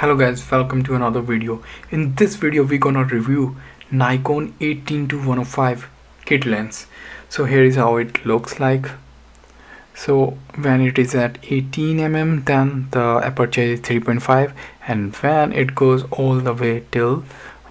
Hello guys, welcome to another video. In this video we're gonna review Nikon 18-105 kit lens. So here is how it looks like. So when it is at 18 mm, then the aperture is 3.5, and when it goes all the way till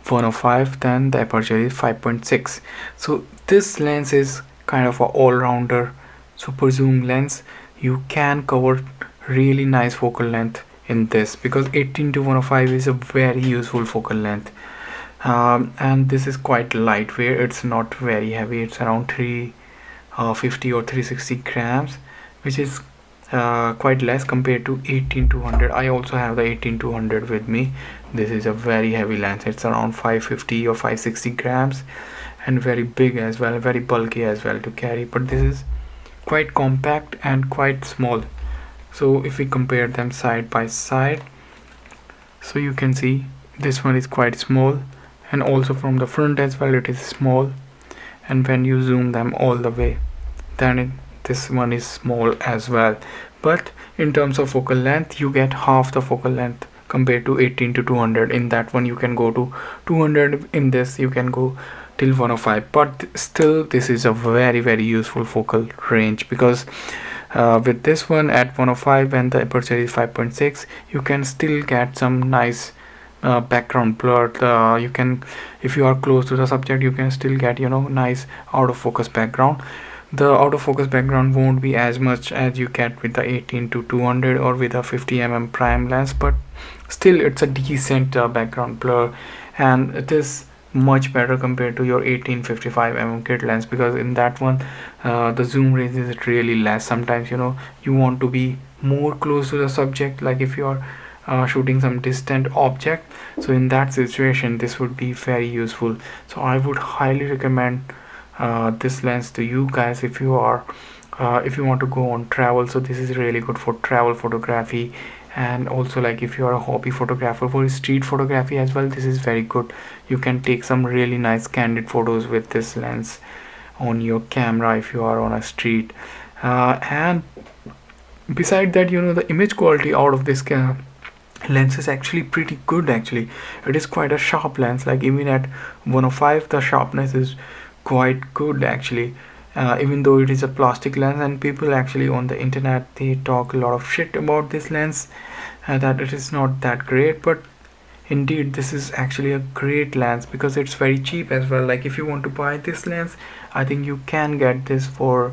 105, then the aperture is 5.6. So this lens is kind of a all-rounder super zoom lens. You can cover really nice focal length in this because 18-105 is a very useful focal length. And this is quite lightweight. It's not very heavy. It's around 350 or 360 grams, which is quite less compared to 18-200. I also have the 18-200 with me. This is a very heavy lens. It's around 550 or 560 grams and very big as well, very bulky as well to carry. But this is quite compact and quite small. So if we compare them side by side, so you can see this one is quite small, and also from the front as well it is small, and when you zoom them all the way, then this one is small as well. But in terms of focal length, you get half the focal length compared to 18-200. In that one you can go to 200, in this you can go till 105. But still this is a very useful focal range, because with this one at 105, when the aperture is 5.6, you can still get some nice background blur. You can, if you are close to the subject, you can still get nice out of focus background. The out of focus background won't be as much as you get with the 18-200 or with a 50 mm prime lens, but still it's a decent background blur, and it is much better compared to your 18-55 mm kit lens, because in that one the zoom range is really less. Sometimes you want to be more close to the subject, like if you are shooting some distant object. So in that situation this would be very useful. So I would highly recommend this lens to you guys if you are if you want to go on travel. So this is really good for travel photography, and also like if you are a hobby photographer, for street photography as well, this is very good. You can take some really nice candid photos with this lens on your camera if you are on a street. And beside that, the image quality out of this lens is actually pretty good. Actually, it is quite a sharp lens. Like even at 105, the sharpness is quite good actually. Even though it is a plastic lens, and people actually on the internet, they talk a lot of shit about this lens, that it is not that great, but indeed this is actually a great lens because it's very cheap as well. Like if you want to buy this lens, I think you can get this for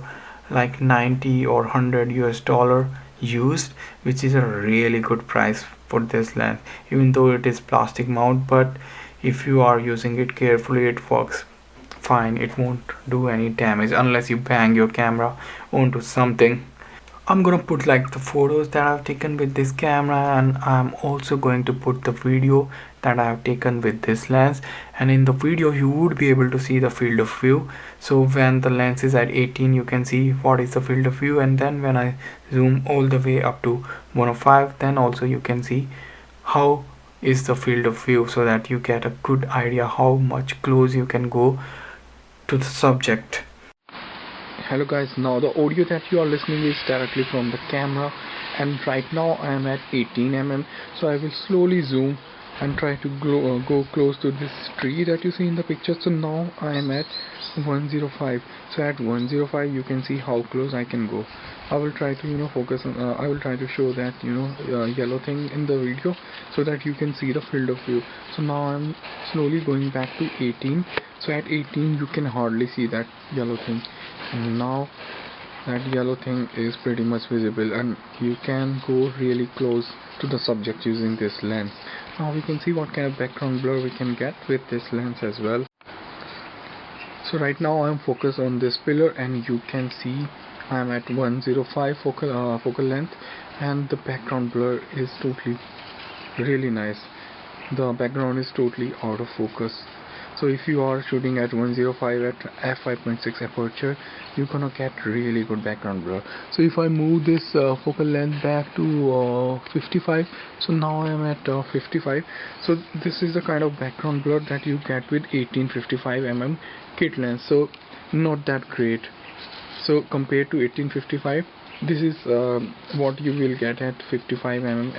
like 90 or 100 US dollar used, which is a really good price for this lens, even though it is plastic mount. But if you are using it carefully, it works fine. It won't do any damage unless you bang your camera onto something. I'm gonna put like the photos that I've taken with this camera, and I'm also going to put the video that I have taken with this lens. And in the video you would be able to see the field of view. So when the lens is at 18, you can see what is the field of view, and then when I zoom all the way up to 105, then also you can see how is the field of view, so that you get a good idea how much close you can go to the subject. Hello guys, now the audio that you are listening is directly from the camera, and right now I am at 18 mm. So I will slowly zoom and try to go close to this tree that you see in the picture. So now I am at 105. So at 105 you can see how close I can go. I will try to focus on I will try to show that yellow thing in the video, so that you can see the field of view. So now I'm slowly going back to 18. So at 18 you can hardly see that yellow thing. Now that yellow thing is pretty much visible, and you can go really close to the subject using this lens. Now we can see what kind of background blur we can get with this lens as well. So right now I am focused on this pillar, and you can see I am at 105 focal length, and the background blur is totally really nice. The background is totally out of focus. So if you are shooting at 105 at f5.6 aperture, you're gonna get really good background blur. So if I move this focal length back to 55, so now I am at 55. So this is the kind of background blur that you get with 18-55 kit lens. So not that great. So compared to 18-55, This is what you will get at 55 mm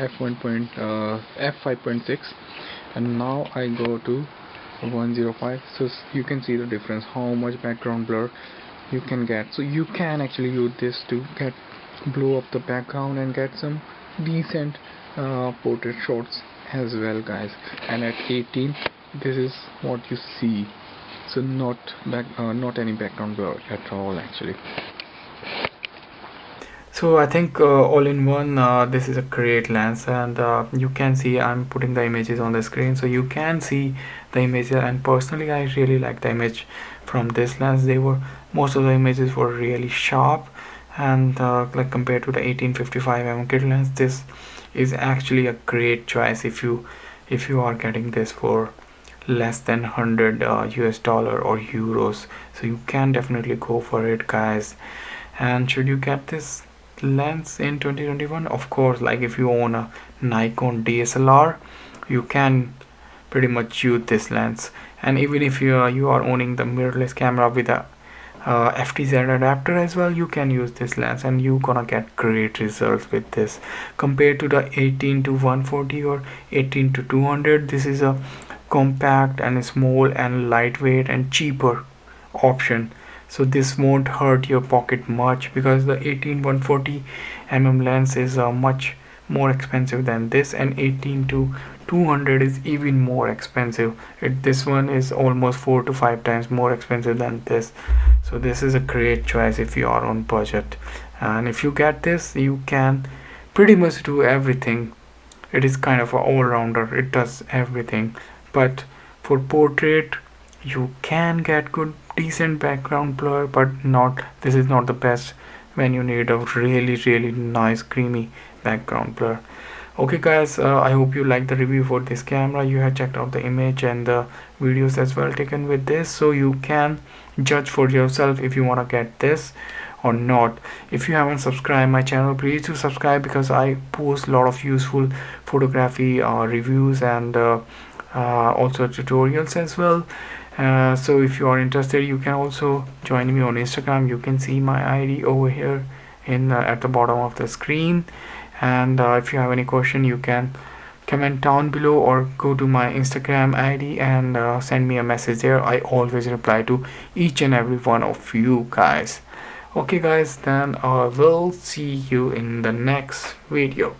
f5.6, and now I go to 105. So you can see the difference, how much background blur you can get. So you can actually use this to get blow up the background and get some decent portrait shots as well, guys. And at 18, this is what you see. So not any background blur at all actually. So I think all in one, this is a great lens, and you can see I'm putting the images on the screen, so you can see the images. And personally, I really like the image from this lens. Most of the images were really sharp, and like compared to the 1855 mm kit lens, this is actually a great choice if you are getting this for less than 100 US dollar or euros. So you can definitely go for it, guys. And should you get this lens in 2021? Of course, like if you own a Nikon DSLR, you can pretty much use this lens. And even if you are owning the mirrorless camera with a FTZ adapter as well, you can use this lens and you gonna get great results with this. Compared to the 18 to 140 or 18 to 200, this is a compact and small and lightweight and cheaper option. So this won't hurt your pocket much, because the 18-140 mm lens is much more expensive than this, and 18 to 200 is even more expensive. This one is almost 4 to 5 times more expensive than this. So this is a great choice if you are on budget, and if you get this, you can pretty much do everything. It is kind of an all-rounder, it does everything. But for portrait, you can get good decent background blur, but not this is not the best when you need a really nice creamy background blur. Okay guys, I hope you liked the review for this camera. You have checked out the image and the videos as well taken with this, so you can judge for yourself if you want to get this or not. If you haven't subscribed my channel, please do subscribe, because I post a lot of useful photography reviews and also tutorials as well. So if you are interested, you can also join me on Instagram. You can see my ID over here in at the bottom of the screen. And if you have any question, you can comment down below or go to my Instagram ID and send me a message there. I always reply to each and every one of you guys. Okay guys, then I will see you in the next video.